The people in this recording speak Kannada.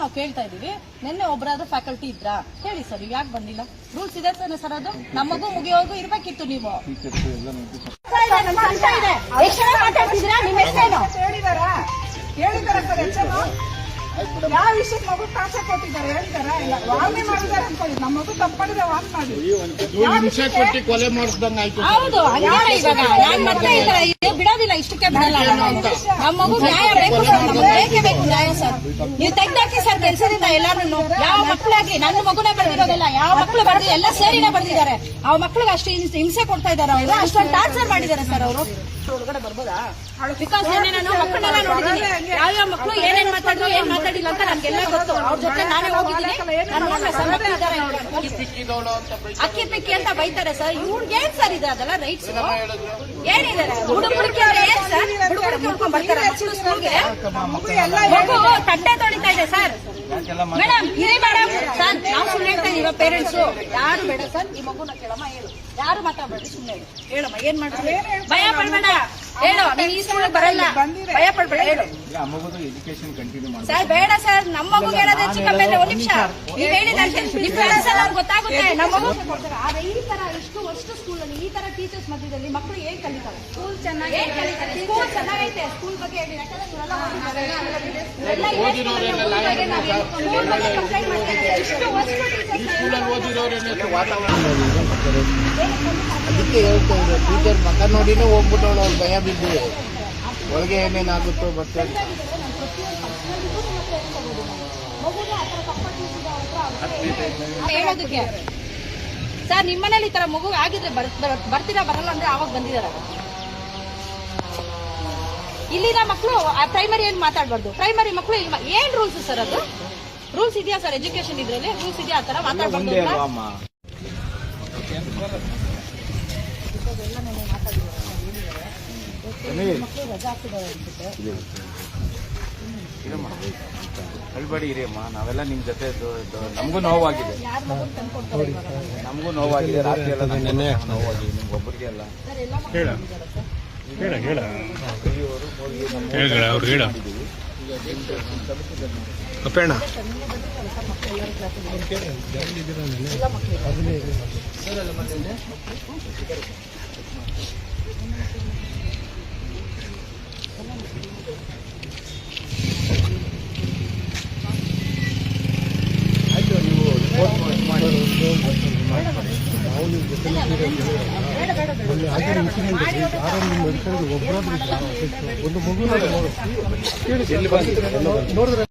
ನಾವು ಕೇಳ್ತಾ ಇದೀವಿ. ನಿನ್ನೆ ಒಬ್ಬರಾದ್ರೂ ಫ್ಯಾಕಲ್ಟಿ ಇದ್ರಾ ಹೇಳಿ ಸರ್, ಯಾಕೆ ಬಂದಿಲ್ಲ? ರೂಲ್ಸ್ ಇದೆ ಸರ್ ಅದು. ನಮಗೂ ಮುಗಿಯೋರ್ಗು ಇರ್ಬೇಕಿತ್ತು. ನೀವು ಯಾವ ವಿಷಯಕ್ಕೆ ಮಗು ಕಾಸ ಕೊಟ್ಟಿದ್ದಾರೆ ಹೇಳ್ತಾರ? ಇಲ್ಲ ವಾರ್ನೆ ಮಾಡಿದಾರೆ ಅನ್ಕೊಳ್ಳಿ. ನಮ್ಮ ಮಗು ತಪ್ಪಾಡಿದ್ರೆ ವಾರ್ನ್ ಮಾಡಿ ಹಿಂಸೆ ಕೊಟ್ಟು ಕೊಲೆ ಮಾಡಿಸ್ದಂಗ ಆಯ್ತು. ಹೌದು, ಇವಾಗ ನಾನ್ ಮತ್ತೆ ಬಿಡೋದಿಲ್ಲ, ಇಷ್ಟಕ್ಕೆ ಬಿಡಲ್ಲ. ನಮ್ಮ ಮಗು ನ್ಯಾಯ ಬೇಕು ಸರ್, ನಮ್ಗೆ ಬೇಕೇ ಬೇಕು ನ್ಯಾಯ ಸರ್. ನೀವು ತೆಗ್ದಾಕಿ ಸರ್ ಕೆಲಸದಿಂದ ಎಲ್ಲಾರು. ಯಾವ ಮಕ್ಕಳಾಗಿ ನನ್ನ ಮಗುನೇ ಬರ್ದಿರೋದಿಲ್ಲ, ಯಾವ ಮಕ್ಕಳು ಬರ್ದಿ ಎಲ್ಲ ಸೇರಿನೇ ಬರ್ದಿದ್ದಾರೆ. ಆ ಮಕ್ಕಳಿಗೆ ಅಷ್ಟು ಹಿಂಸೆ ಕೊಡ್ತಾ ಇದ್ದಾರೆ, ಅವರು ಅಷ್ಟೊಂದು ಟಾರ್ಚರ್ ಮಾಡಿದ್ದಾರೆ ಸರ್. ಅವರು ಒಳಗಡೆ ಬರ್ಬೋದಾ? ಬಿಕಾಸ್ ನಾನು ಮಕ್ಕಳನ್ನೆಲ್ಲ ನೋಡಿದ್ದೀನಿ, ಯಾವ್ಯಾವ ಮಕ್ಕಳು ಏನೇನ್ ಮಾತಾಡಿದ್ರು ಏನ್ ಮಾತಾಡಿಲ್ಲ ಅಂತ ನನ್ಗೆಲ್ಲ ಗೊತ್ತು. ಅವ್ರ ಜೊತೆ ನಾನೇ ಹೋಗಿದ್ದೀನಿ. ಅಕ್ಕಿ ಪಿಕ್ಕಿ ಅಂತ ಬೈತಾರೆ ಸರ್. ಇವ್ರಿಗೆ ಏನ್ ಸರ್ ಇದೆ ಅದೆಲ್ಲ ರೈಟ್ಸ್ ಏನಿದೆ? ಹುಡುಗರಿಗೆ ಏನ್ ಸರ್? ಹುಡುಗರಿಗೆ ಹುಡ್ಕೊಂಡ್ ಬರ್ತಾರೆ ಮಕ್ಕಳು ಸ್ಕೂಲ್ಗೆ. ಮಗು ತಟ್ಟೆ ತೊಳಿತಾ ಇದೆ ಸರ್. ಮೇಡಮ್ ಇರಿ ಮೇಡಮ್ ಸರ್, ನಾವು ಸುಳ್ಳು ಹೇಳ್ತಾ ಇದೀವ ಪೇರೆಂಟ್ಸ್. ಯಾರು ಬೇಡ ಸರ್, ಈ ಮಗುನ ಕೇಳಮ್ಮ, ಹೇಳು. ಯಾರು ಮಾತಾಡ್ಬೇಡಿ, ಸುಮ್ಮನೆ ಹೇಳಮ್ಮ. ಏನ್ ಮಾಡ್ತಾರೆ? ಭಯ ಪಡ್ಬೇಡ, ಹೇಳು. ನೀನ್ ಈ ಸ್ಕೂಲ್ ಬರಲ್ಲ, ಭಯ ಪಡ್ಬೇಡ, ಹೇಳು ಸರ್. ಬೇಡ ಸರ್, ನಮ್ಮ ಮಗು ಹೇಳೋದೇ ಚಿಕ್ಕಮ್ಮ. ಒಂದ್ ನಿಮಿಷ ನೀವ್ ಹೇಳಿದ್ರೆ ಡಿಫ್ರೆನ್ಸ್ ಅವ್ರಿಗೆ ಗೊತ್ತಾಗುತ್ತೆ. ನಮ್ಮ ಮಗು ಆದ್ರೆ ಈ ತರ ಇಷ್ಟು ವರ್ಷ ಸ್ಕೂಲಲ್ಲಿ ಈ ತರ ಟೀಚರ್ಸ್ ಮಧ್ಯದಲ್ಲಿ ಮಕ್ಕಳು ಏನ್ ಕಲಿತಾರೆ? ಸ್ಕೂಲ್ ಚೆನ್ನಾಗಿ ಕಲಿತಾರೆ, ಸ್ಕೂಲ್ ಚೆನ್ನಾಗೈತೆ. ಸ್ಕೂಲ್ ಬಗ್ಗೆ ಹೇಳಿ, ಯಾಕಂದ್ರೆ ಅದಕ್ಕೆ ಹೇಳ್ತಾ ಇದ್ರು, ಟೀಚರ್ ಮಕ್ಕ ನೋಡಿನೇ ಹೋಗ್ಬಿಟ್ಟವಳು. ಅವ್ರು ಭಯ ಬಿದ್ದು ಒಳಗೆ ಏನೇನಾಗುತ್ತೋ ಬರ್ತದೆ. ಹೇಳೋದಕ್ಕೆ ಸರ್, ನಿಮ್ಮನೇಲಿ ಈ ತರ ಮಗು ಆಗಿದ್ರೆ ಬರ್ತೀರಾ ಬರಲ್ಲ ಅಂದ್ರೆ ಆವಾಗ ಬಂದಿದಾರ. ಇಲ್ಲಿನ ಮಕ್ಕಳು ಪ್ರೈಮರಿ ಏನ್ ಮಾತಾಡ್ಬಾರ್ದು. ಪ್ರೈಮರಿ ಮಕ್ಕಳು ಏನ್ ರೂಲ್ಸ್ ಸರ್? ಅದು ರೂಲ್ಸ್ ಇದೆಯಾ ಸರ್? ಎಜುಕೇಶನ್ ಇದ್ರಲ್ಲಿ ರೂಲ್ಸ್ ಇದೆಯಾ ಆ ತರ ಮಾತಾಡ್ಬಾರ್ದು ಅಂತ? ಹೇಳ್ಬೇಡಿ ಇರಿಯಮ್ಮ, ನಾವೆಲ್ಲ ನಿಮ್ ಜೊತೆ. ನಮಗೂ ನೋವಾಗಿದೆ, ರಾತ್ರಿ ಎಲ್ಲ ನೋವಾಗಿದೆ, ನಿಮ್ಗೊಬ್ಬರಿಗೆ ಅಲ್ಲ. ಅಪ್ಪಣ್ಣ ಆಯ್ತು, ನೀವು ರಿಪೋರ್ಟ್ ಮಾಡಿ. ಒಂದು ಮಗು ನೋಡಿದ್ರೆ